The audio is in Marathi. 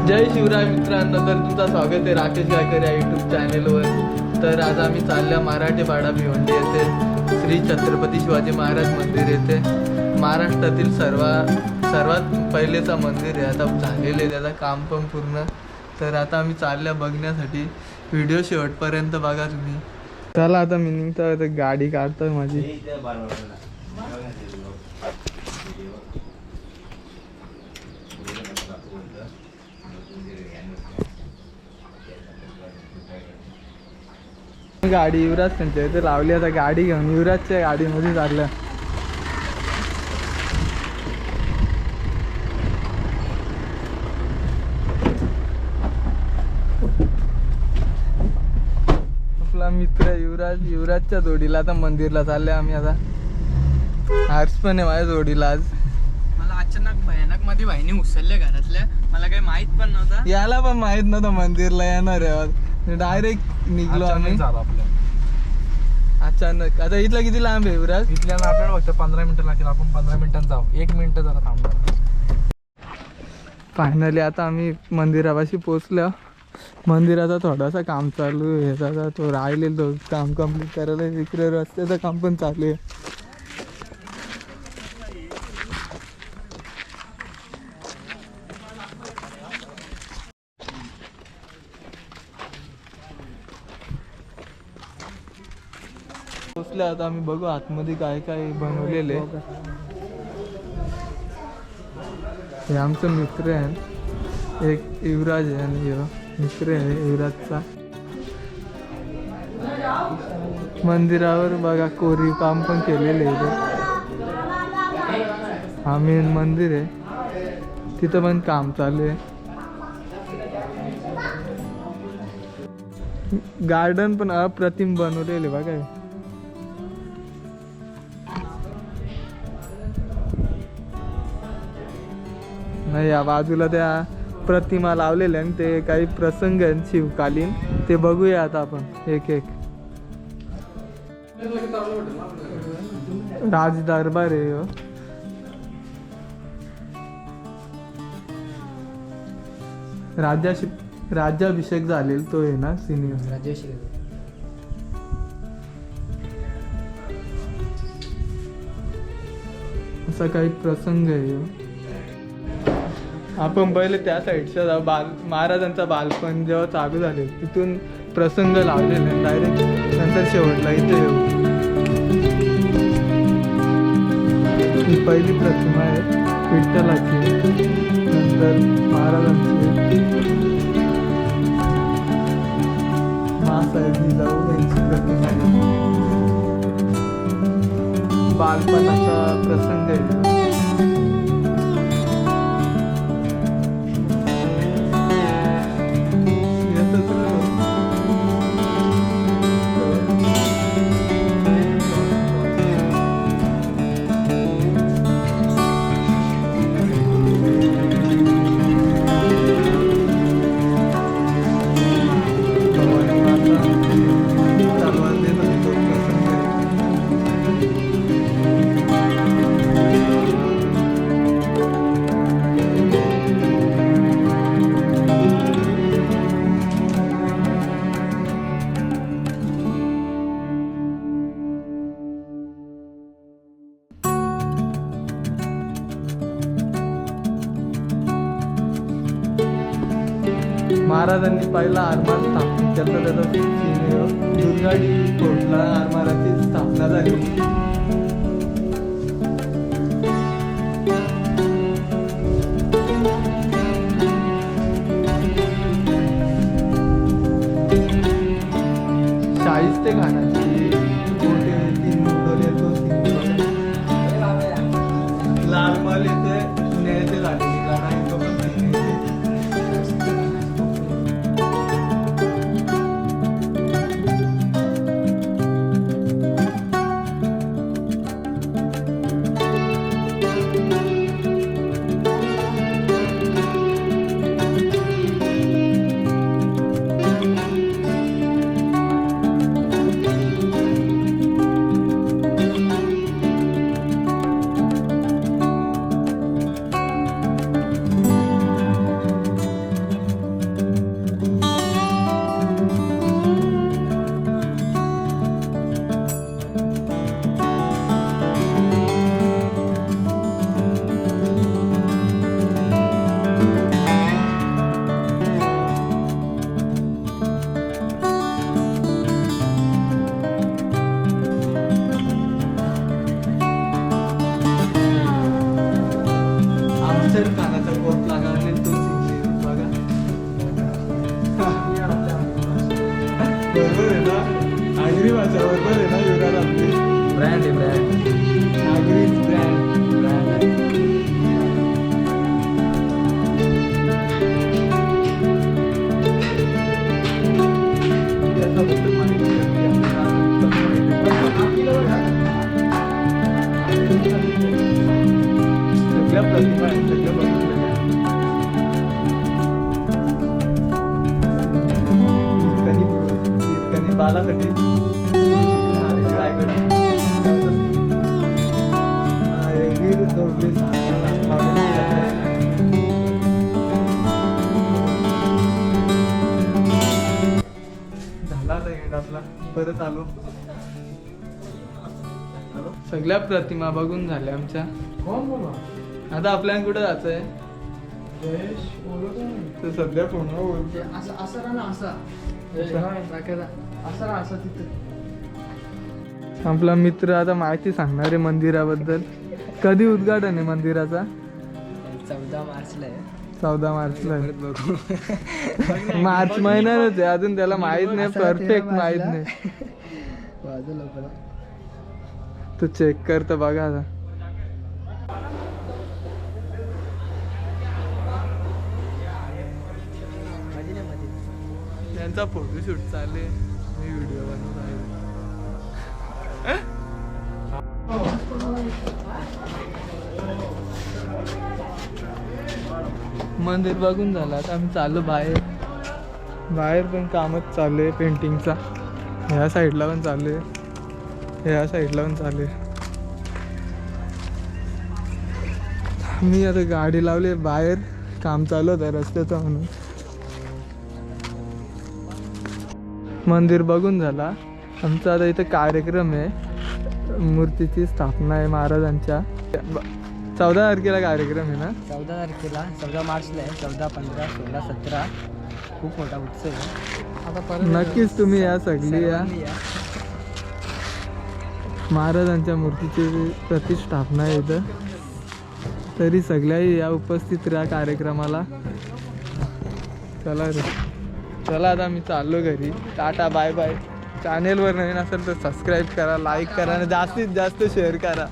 जय शिवराय मित्रांनो, तर तुमचं स्वागत आहे राकेश गायकर या यूट्यूब चॅनेलवर. तर आज आम्ही चालल्या मराठेपाडा भिवंडी येथे श्री छत्रपती शिवाजी महाराज मंदिर येथे. महाराष्ट्रातील सर्वात पहिलेचं मंदिर आहे. आता झालेलं आहे त्याचं काम पण पूर्ण. तर आता आम्ही चालल्या बघण्यासाठी. व्हिडिओ शेवटपर्यंत बघा तुम्ही. चला आता मी निघतो, गाडी काढतोय माझी. गाडी युवराज त्यांच्या इथे लावली. आता गाडी घेऊन युवराजच्या गाडीमध्ये चाललं. आपला मित्र युवराजच्या जोडीला आता मंदिरला चालले आम्ही. आता हर्ष पण आहे माझ्या जोडीला. आज मला अचानक भयानक मध्ये बहिणी उचलल्या घरातल्या. मला काही माहित पण नव्हतं. याला पण माहित नव्हतं मंदिरला येणार आहे. डायरेक्ट निघलो आम्ही अचानक. आता इथला किती लांब आहे युवराज? इथल्या आपल्याला फक्त 15 मिनिटं लागतील. आपण 15 मिनिटांत जाऊ. 1 मिनिट जरा थांबणार. फायनली आता आम्ही मंदिरापाशी पोचलो. मंदिराचा थोडासा काम चालू आहे. आता तो राहिलेलं काम कम्प्लीट करायला. इकडे रस्त्याचं काम पण चालू आहे. पोचले आता आम्ही. बघू आतमध्ये काय काय बनवलेले. हे आमचं मित्र आहे, एक युवराज आहे आणि मित्र आहे युवराजचा. मंदिरावर बघा कोरीव काम पण केलेले आहे. हा मेन मंदिर आहे, तिथं पण काम चालू आहे. गार्डन पण अप्रतिम बनवलेले बघा. नाही, या बाजूला त्या प्रतिमा लावलेल्या आणि ते काही प्रसंग आहेत शिवकालीन, ते बघूया आता आपण एक एक. राज दरबार आहे. राज्याभिषेक झालेला तो आहे ना सिनियर राज्याभिषेक. असा काही प्रसंग आहे. आपण पहिले त्या साईडच्या जाऊ. महाराजांचा बालपण जेव्हा चालू झाले तिथून प्रसंग लावलेले. डायरेक्ट नंतर शेवटला इथे येऊ. ही पहिली प्रतिमा आहे विठ्ठलाची. नंतर महाराजांची मासाहेब जिजाऊ यांची प्रतिमा आहे. बालपणाचा प्रसंग आहे. महाराजांनी पहिला आरमार स्थापन केलं. त्याचा दुर्गाडी कोटला आरमाराची स्थापना झाली. शाहिस्ते खानाची कोटे 3 उडवले. लालमहाल येथे पुणे झालेली गाणा. नागरी भाषा बरोबर आहे ना युवराज आपली ब्रँड आहे ब्रँड. नागरी ब्रँड. सगळ्या प्रतिभा आहेत, सगळ्या बघितलेल्या आहेत. कीर्तनी बालासाठी रायगड वीर दोघे झाला आता एंड आपला. परत आलो. सगळ्या प्रतिमा बघून झाल्या आमच्या. आता आपल्याला कुठं जायचंय तर सध्या पूर्ण बोलतो. आपला मित्र आता माहिती सांगणार आहे मंदिराबद्दल. कधी उद्घाटन आहे मंदिराचा? 14 मार्चला आहे. 14 मार्चला आहे. मार्च महिन्यातच आहे, अजून त्याला माहित नाही, परफेक्ट माहित नाही. तू चेक कर तर बघा आता. त्यांचा फोटोशूट चालू आहे, मी व्हिडिओ बनवत आहे. मंदिर बघून झालं. आता आम्ही चाललो बाहेर. बाहेर पण कामच चालू आहे पेंटिंगचा. ह्या साईडला पण चालू आहे, ह्या साईडला पण चालू आहे. मी आता गाडी लावली बाहेर, काम चालू होतं रस्त्याचं म्हणून. मंदिर बघून झाला. आमचा आता इथं कार्यक्रम आहे, मूर्तीची स्थापना आहे महाराजांच्या. 14 तारखेला कार्यक्रम आहे ना? 14 तारखेला, 14 मार्चला आहे. 14, 15, 16, 17 खूप मोठा उत्सव आहे. आता परत नक्कीच तुम्ही या, सगळी या. सर्वांनी या. महाराजांच्या मूर्तीची प्रतिष्ठापना आहे इथं, तरी सगळ्याही या उपस्थित राहा कार्यक्रमाला. चला रे, चला आता मी चाललो घरी. Tata, bye bye. चॅनेलवर नवीन असेल तर सबस्क्राईब करा, लाईक करा आणि जास्तीत जास्त शेअर करा.